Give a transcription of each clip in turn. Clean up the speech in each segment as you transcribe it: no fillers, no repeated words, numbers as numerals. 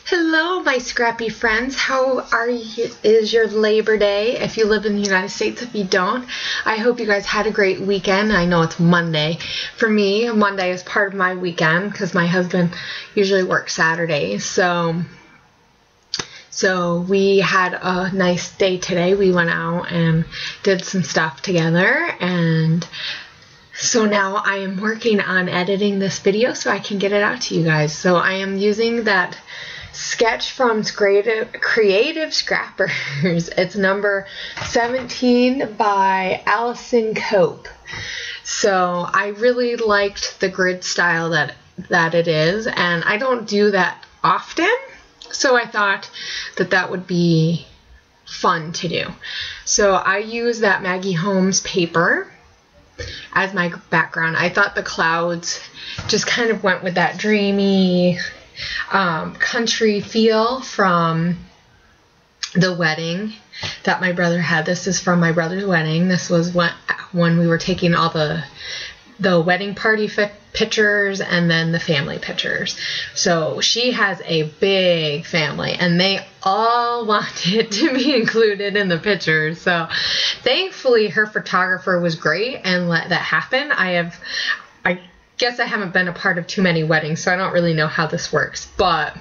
Hello, my scrappy friends. How are you? Is your Labor Day? If you live in the United States, if you don't, I hope you guys had a great weekend. I know it's Monday. For me, Monday is part of my weekend because my husband usually works Saturdays. So we had a nice day today. We went out and did some stuff together, and so now I am working on editing this video so I can get it out to you guys. So I am using that sketch from Creative Scrappers. It's number 17 by Allison Cope. So I really liked the grid style that it is, and I don't do that often, so I thought that would be fun to do. So I use that Maggie Holmes paper as my background. I thought the clouds just kind of went with that dreamy country feel from the wedding that my brother had. This is from my brother's wedding. This was when we were taking all the wedding party pictures and then the family pictures. So she has a big family and they all wanted to be included in the pictures. So thankfully her photographer was great and let that happen. I guess I haven't been a part of too many weddings, so I don't really know how this works, but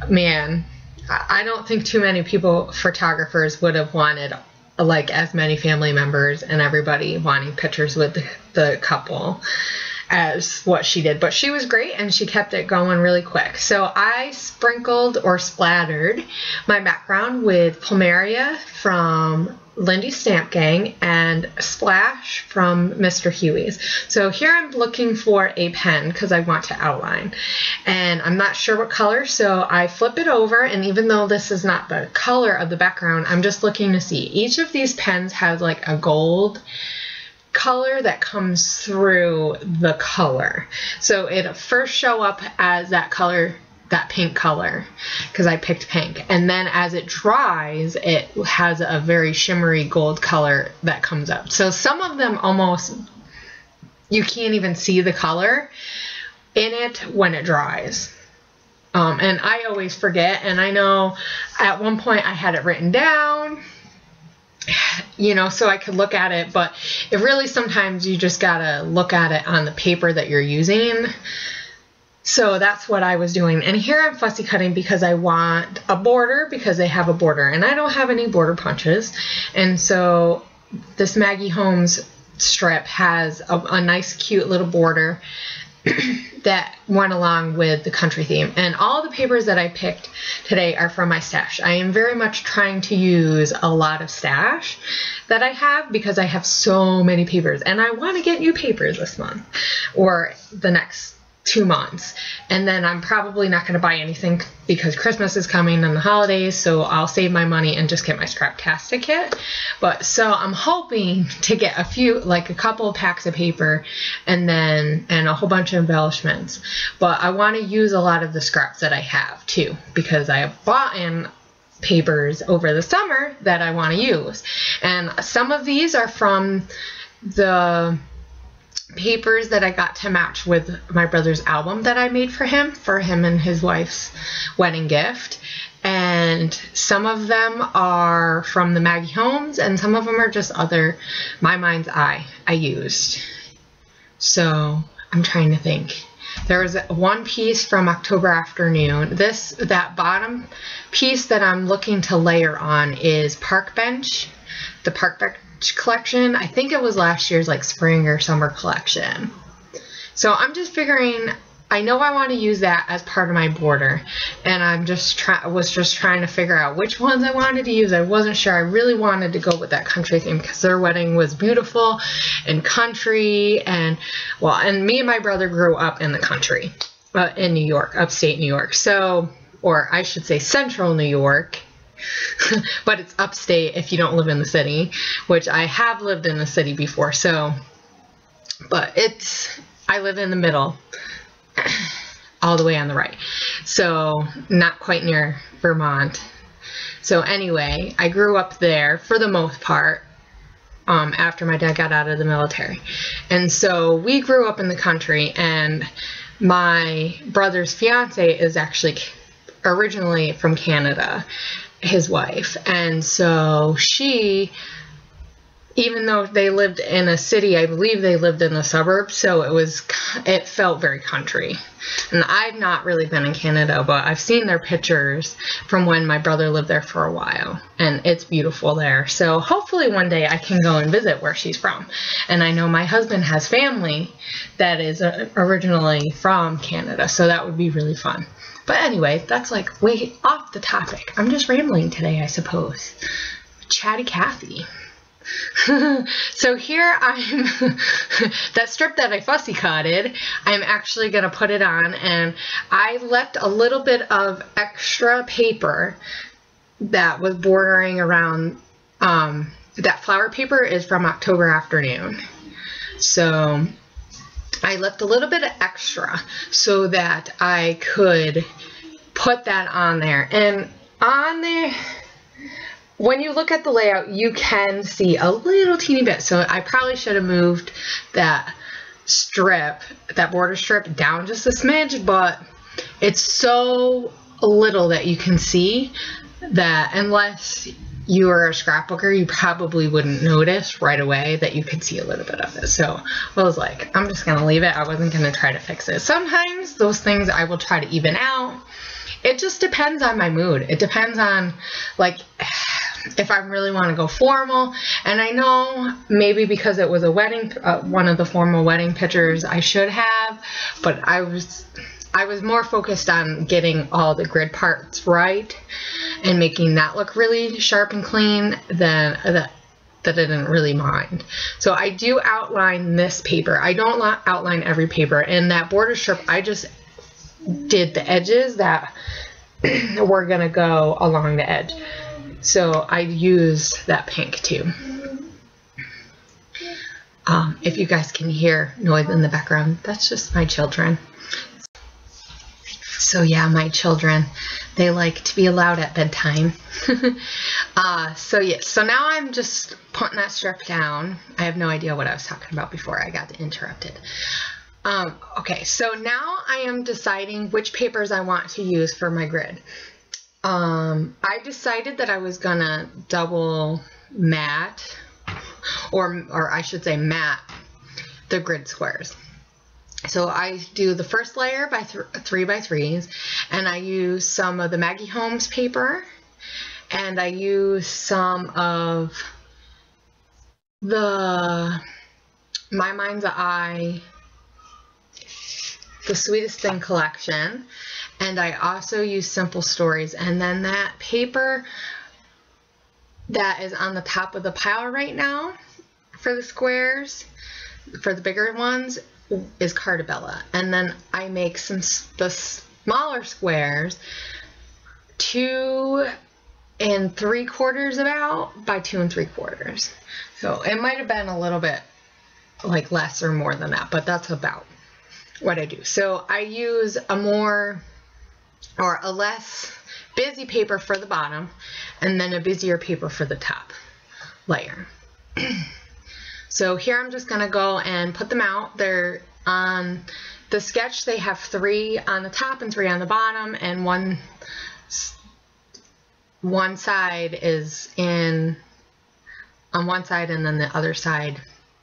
man, I don't think too many photographers would have wanted like as many family members and everybody wanting pictures with the couple as what she did. But she was great and she kept it going really quick. So I sprinkled or splattered my background with Plumeria from Lindy's Stamp Gang and Splash from Mr. Huey's. So here I'm looking for a pen because I want to outline, and I'm not sure what color, so I flip it over, and even though this is not the color of the background, I'm just looking to see. Each of these pens has like a gold color that comes through the color. So it'll first show up as that color, that pink color, because I picked pink, and then as it dries it has a very shimmery gold color that comes up. So some of them almost you can't even see the color in it when it dries, and I always forget, and I know at one point I had it written down, you know, so I could look at it, but it really sometimes you just gotta look at it on the paper that you're using. So that's what I was doing. And here I'm fussy cutting because I want a border, because they have a border and I don't have any border punches. And so this Maggie Holmes strip has a nice cute little border that went along with the country theme. And all the papers that I picked today are from my stash. I am very much trying to use a lot of stash that I have because I have so many papers and I want to get new papers this month or the next 2 months, and then I'm probably not going to buy anything because Christmas is coming and the holidays, so I'll save my money and just get my Scraptastic kit. But so I'm hoping to get a couple of packs of paper and a whole bunch of embellishments. But I want to use a lot of the scraps that I have too, because I have bought in papers over the summer that I want to use, and some of these are from the papers that I got to match with my brother's album that I made for him and his wife's wedding gift. And some of them are from the Maggie Holmes and some of them are just other My Mind's Eye I used. So I'm trying to think. There was one piece from October Afternoon. That bottom piece that I'm looking to layer on is Park Bench, the Park Bench collection. I think it was last year's like spring or summer collection. So I'm just figuring, I know I want to use that as part of my border, and I was just trying to figure out which ones I wanted to use. I wasn't sure. I really wanted to go with that country theme because their wedding was beautiful and country, and me and my brother grew up in the country, in New York, upstate New York. So, or I should say central New York. But it's upstate if you don't live in the city, which I have lived in the city before. So, but I live in the middle, all the way on the right. So not quite near Vermont. So anyway, I grew up there for the most part. after my dad got out of the military. And so we grew up in the country, and my brother's fiance is actually originally from Canada, his wife. And so she, even though they lived in a city, I believe they lived in the suburbs, so it felt very country. And I've not really been in Canada, but I've seen their pictures from when my brother lived there for a while, and it's beautiful there. So hopefully one day I can go and visit where she's from. And I know my husband has family that is originally from Canada, so that would be really fun. But anyway, that's like way off the topic. I'm just rambling today, I suppose. Chatty Cathy. So here I'm, that strip that I fussy cutted, I'm actually going to put it on, and I left a little bit of extra paper that was bordering around, that flower paper is from October Afternoon. So I left a little bit of extra so that I could put that on there. And on there, when you look at the layout, you can see a little teeny bit. So I probably should have moved that strip, that border strip, down just a smidge, but it's so little that you can see that unless you are a scrapbooker, you probably wouldn't notice right away that you could see a little bit of it. So I was like, I'm just going to leave it. I wasn't going to try to fix it. Sometimes those things I will try to even out. It just depends on my mood. It depends on, like, if I really want to go formal. And I know maybe because it was a wedding, one of the formal wedding pictures I should have, but I was more focused on getting all the grid parts right and making that look really sharp and clean than that I didn't really mind. So I do outline this paper. I don't outline every paper. In that border strip, I just did the edges that were going to go along the edge. So I used that pink too. If you guys can hear noise in the background, that's just my children. So yeah, my children, they like to be allowed at bedtime. So yeah, so now I'm just putting that strip down. I have no idea what I was talking about before I got interrupted. Okay, so now I am deciding which papers I want to use for my grid. I decided that I was gonna double matte, or I should say matte, the grid squares. So I do the first layer by 3x3s, and I use some of the Maggie Holmes paper, and I use some of the My Mind's Eye, the Sweetest Thing collection, and I also use Simple Stories. And then that paper that is on the top of the pile right now for the squares, for the bigger ones, is Cartabella. And then I make the smaller squares 2 3/4 about by 2 3/4. So it might have been a little bit like less or more than that, but that's about what I do. So I use a more or a less busy paper for the bottom, and then a busier paper for the top layer. So here I'm just gonna go and put them out. They're on the sketch, they have 3 on the top and 3 on the bottom, and one side is in on one side, and then the other side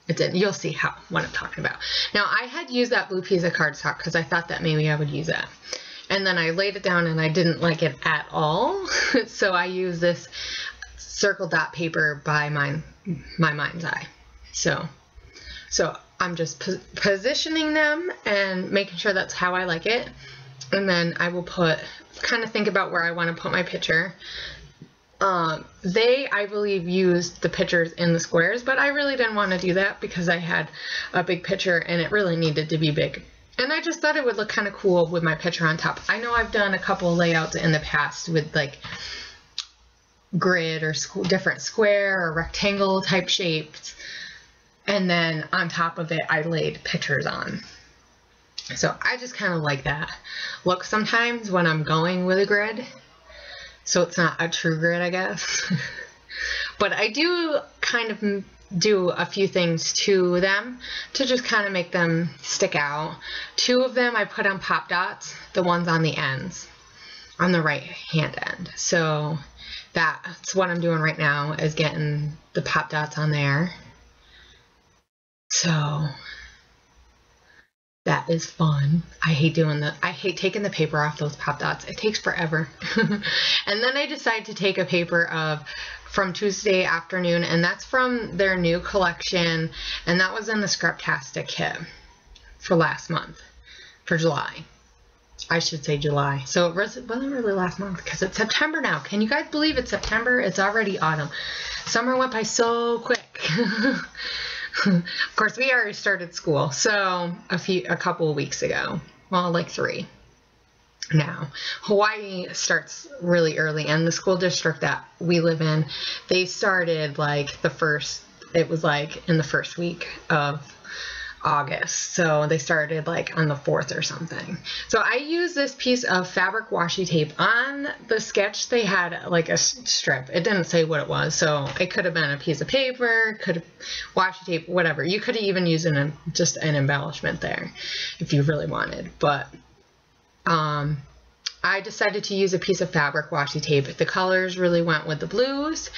it's in. You'll see what I'm talking about. Now I had used that blue piece of cardstock because I thought that maybe I would use that. And then I laid it down and I didn't like it at all. So I used this circle dot paper by My Mind's Eye. So I'm just positioning them and making sure that's how I like it. And then I will kind of think about where I want to put my picture. They, I believe, used the pictures in the squares, but I really didn't want to do that because I had a big picture and it really needed to be big. And I just thought it would look kind of cool with my picture on top. I know I've done a couple layouts in the past with like grid or different square or rectangle type shapes, and then on top of it I laid pictures on. So I just kind of like that look sometimes when I'm going with a grid. So it's not a true grid, I guess. But I do kind of do a few things to them to just kind of make them stick out. 2 of them I put on pop dots, the ones on the ends, on the right hand end. So that's what I'm doing right now, is getting the pop dots on there. So that is fun. I hate taking the paper off those pop dots. It takes forever. And then I decided to take a paper from Tuesday Afternoon, and that's from their new collection, and that was in the Scraptastic kit for last month, for July. I should say July. So it wasn't really last month, because it's September now. Can you guys believe it's September? It's already autumn. Summer went by so quick. Of course, we already started school, so a couple of weeks ago. Well, like 3 now. Hawaii starts really early, and the school district that we live in, they started like it was like in the first week of August. So they started like on the 4th or something. So I used this piece of fabric washi tape. On the sketch they had like a strip. It didn't say what it was, so it could have been a piece of paper, could have washi tape, whatever. You could have even used just an embellishment there if you really wanted. But I decided to use a piece of fabric washi tape. The colors really went with the blues,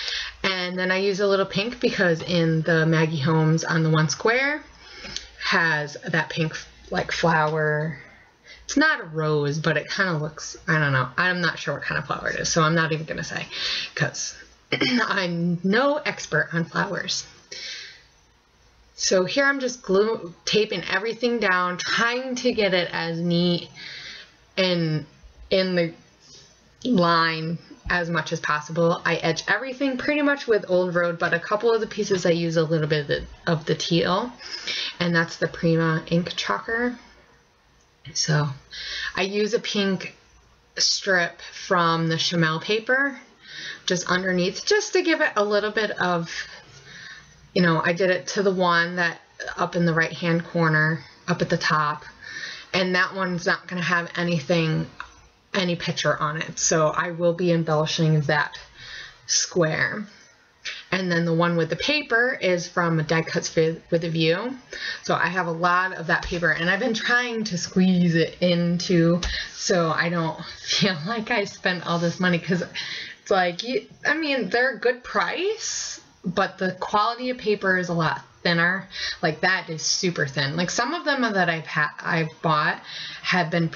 and then I used a little pink because in the Maggie Holmes on the 1 square has that pink like flower. It's not a rose, but it kind of looks, I don't know. I'm not sure what kind of flower it is, so I'm not even going to say, because I'm no expert on flowers. So here I'm just taping everything down, trying to get it as neat and in the line as much as possible. I edge everything pretty much with Old Road, but a couple of the pieces I use a little bit of the teal, and that's the Prima ink chalker. So I use a pink strip from the Chamel paper just underneath, just to give it a little bit of, you know, I did it to the one that up in the right hand corner up at the top, and that one's not going to have any picture on it, so I will be embellishing that square. And then the one with the paper is from Die Cuts with a View. So I have a lot of that paper, and I've been trying to squeeze it into so I don't feel like I spent all this money, because it's like, I mean, they're a good price, but the quality of paper is a lot thinner. Like that is super thin. Like some of them that I've bought have been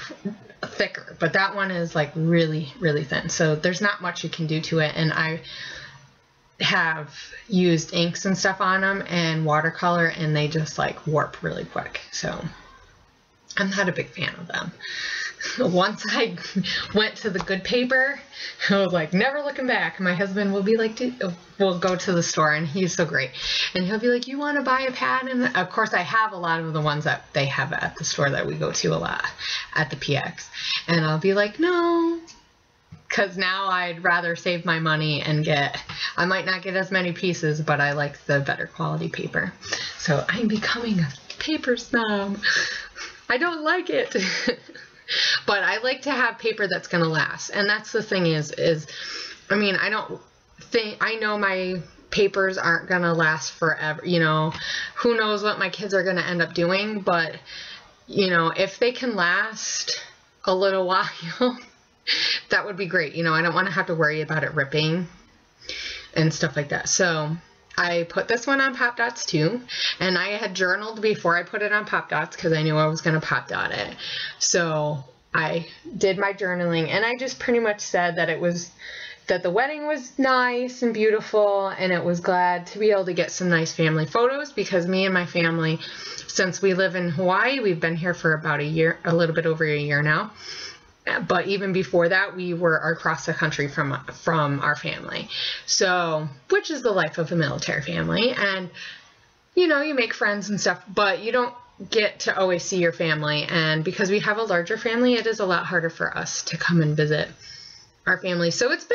thicker, but that one is like really, really thin. So there's not much you can do to it. And I have used inks and stuff on them and watercolor, and they just like warp really quick. So I'm not a big fan of them. Once I went to the good paper, I was like, never looking back. My husband will be like, we'll go to the store, and he's so great. And he'll be like, you want to buy a pad? And of course, I have a lot of the ones that they have at the store that we go to a lot at the PX. And I'll be like, no, because now I'd rather save my money and I might not get as many pieces, but I like the better quality paper. So I'm becoming a paper snob. I don't like it. But I like to have paper that's going to last. And that's the thing is, I mean, I know my papers aren't going to last forever. You know, who knows what my kids are going to end up doing. But, you know, if they can last a little while, that would be great. You know, I don't want to have to worry about it ripping and stuff like that. So I put this one on Pop Dots too, and I had journaled before I put it on Pop Dots because I knew I was going to Pop Dot it. So I did my journaling, and I just pretty much said that the wedding was nice and beautiful, and it was glad to be able to get some nice family photos, because me and my family, since we live in Hawaii, we've been here for about a year, a little bit over a year now. But even before that, we were across the country from our family. So, which is the life of a military family. And, you know, you make friends and stuff, but you don't get to always see your family. And because we have a larger family, it is a lot harder for us to come and visit our family. So it's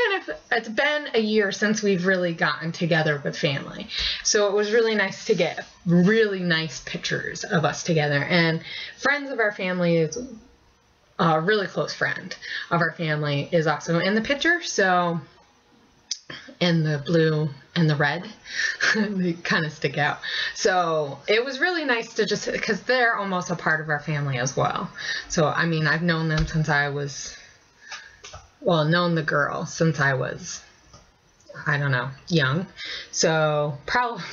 been a year since we've really gotten together with family. So it was really nice to get really nice pictures of us together. And friends of our family is... a really close friend of our family is also in the picture, so and the blue and the red. They kind of stick out. So it was really nice to just, because they're almost a part of our family as well. So, I mean, I've known them since I was, well, known the girl since I was, I don't know, young. So probably,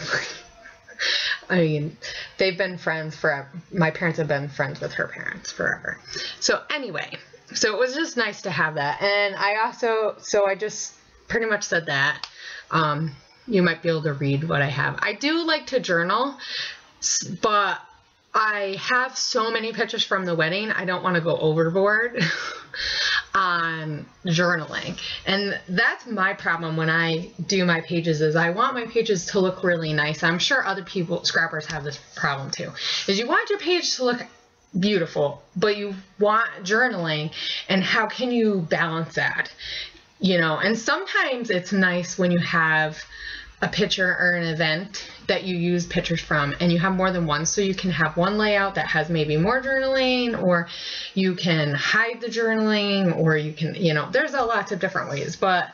I mean, they've been friends forever. My parents have been friends with her parents forever. So anyway, so it was just nice to have that. And I also, so I just pretty much said that. You might be able to read what I have. I do like to journal, but I have so many pictures from the wedding, I don't want to go overboard on journaling. And that's my problem when I do my pages, is I want my pages to look really nice. I'm sure other people, scrappers, have this problem too, is you want your page to look beautiful, but you want journaling, and how can you balance that? You know, and sometimes it's nice when you have a picture or an event that you use pictures from, and you have more than one, so you can have one layout that has maybe more journaling, or you can hide the journaling, or you can, you know, there's a lots of different ways. But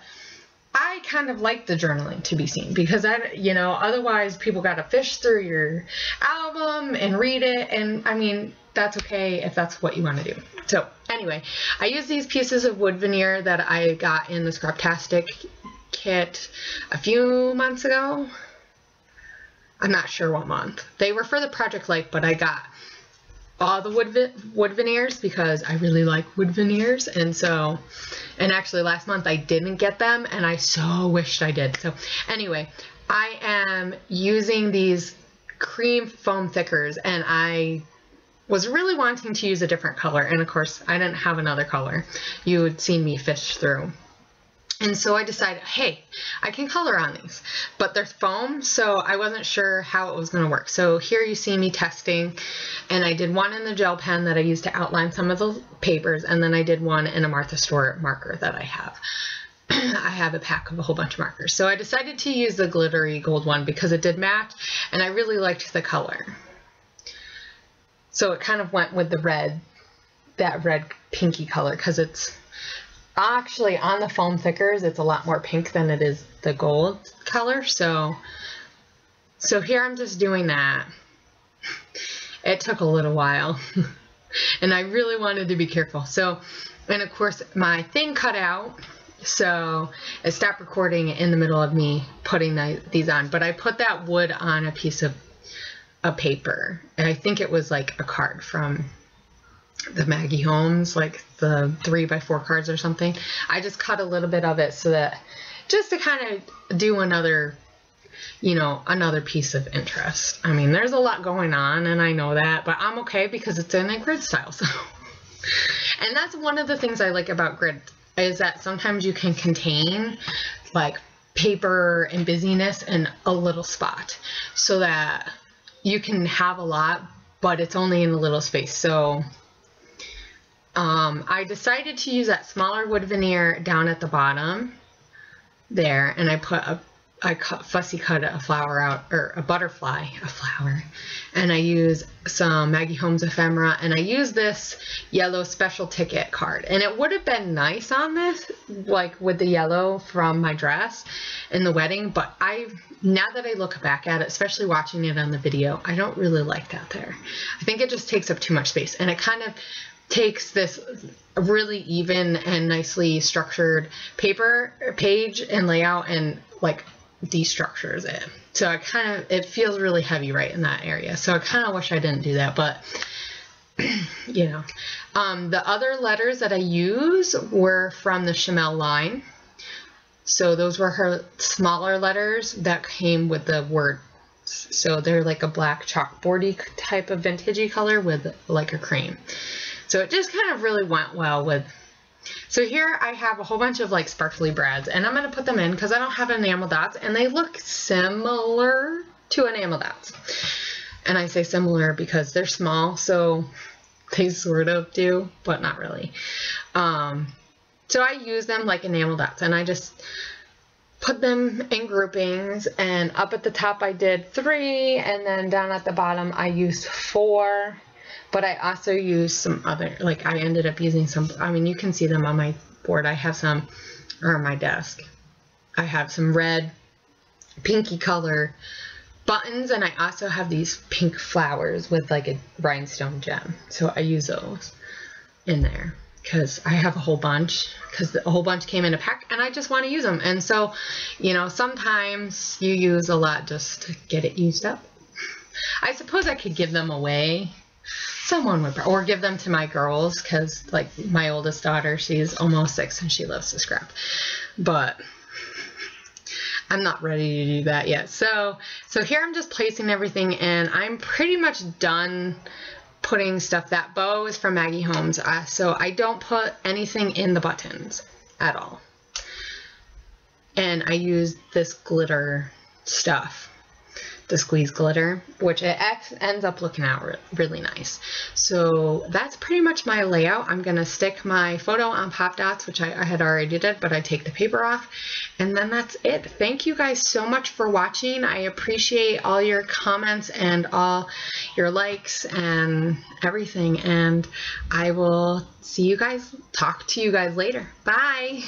I kind of like the journaling to be seen, because I, you know, otherwise people got to fish through your album and read it, and I mean, that's okay if that's what you want to do. So anyway, I use these pieces of wood veneer that I got in the Scraptastic kit a few months ago. I'm not sure what month. They were for the Project Life, but I got all the wood veneers because I really like wood veneers. And so, and actually last month I didn't get them, and I so wished I did. So anyway, I am using these cream foam thickers, and I was really wanting to use a different color, and of course I didn't have another color you would see me fish through. And so I decided, hey, I can color on these, but they're foam, so I wasn't sure how it was going to work. So here you see me testing, and I did one in the gel pen that I used to outline some of the papers, and then I did one in a Martha Stewart marker that I have. I have a pack of a whole bunch of markers. So I decided to use the glittery gold one because it did match, and I really liked the color. So it kind of went with the red, that red pinky color, because it's actually on the foam thickers, it's a lot more pink than it is the gold color. So here I'm just doing that. It took a little while and I really wanted to be careful. So, and of course my thing cut out, so it stopped recording in the middle of me putting these on, but I put that wood on a piece of paper, and I think it was like a card from the Maggie Holmes, like the 3x4 cards or something. I just cut a little bit of it so that, just to kind of do another, you know, another piece of interest. I mean, there's a lot going on, and I know that, but I'm okay because it's in a grid style. So, and that's one of the things I like about grid, is that sometimes you can contain like paper and busyness in a little spot, so that you can have a lot, but it's only in a little space. So I decided to use that smaller wood veneer down at the bottom there, and I fussy cut a flower out, or a butterfly, a flower, and I use some Maggie Holmes ephemera, and I use this yellow special ticket card, and it would have been nice on this, like with the yellow from my dress in the wedding, but now that I look back at it, especially watching it on the video, I don't really like that there. I think it just takes up too much space, and it kind of takes this really even and nicely structured page and layout, and like destructures it. So it feels really heavy right in that area. So I kind of wish I didn't do that, but you know. The other letters that I use were from the Chamel line. So those were her smaller letters that came with the words. So they're like a black chalkboardy type of vintagey color with like a cream. So it just kind of really went well with. So here I have a whole bunch of like sparkly brads, and I'm going to put them in because I don't have enamel dots, and they look similar to enamel dots. And I say similar because they're small, so they sort of do, but not really. So I use them like enamel dots, and I just put them in groupings, and up at the top I did 3, and then down at the bottom I used 4. But I also used some other, like I ended up using some, I mean, you can see them on my board. I have some, or on my desk. I have some red, pinky color buttons, and I also have these pink flowers with like a rhinestone gem. So I use those in there because I have a whole bunch, because a whole bunch came in a pack and I just want to use them. And so, you know, sometimes you use a lot just to get it used up. I suppose I could give them away. Someone would, or give them to my girls, because like my oldest daughter, she's almost 6 and she loves to scrap. But I'm not ready to do that yet. So here I'm just placing everything in. I'm pretty much done putting stuff. That bow is from Maggie Holmes, so I don't put anything in the buttons at all. And I use this glitter stuff, the squeeze glitter, which it ends up looking out really nice. So that's pretty much my layout. I'm gonna stick my photo on Pop Dots, which I had already did, but I take the paper off, and then that's it. Thank you guys so much for watching. I appreciate all your comments and all your likes and everything, and I will talk to you guys later. Bye.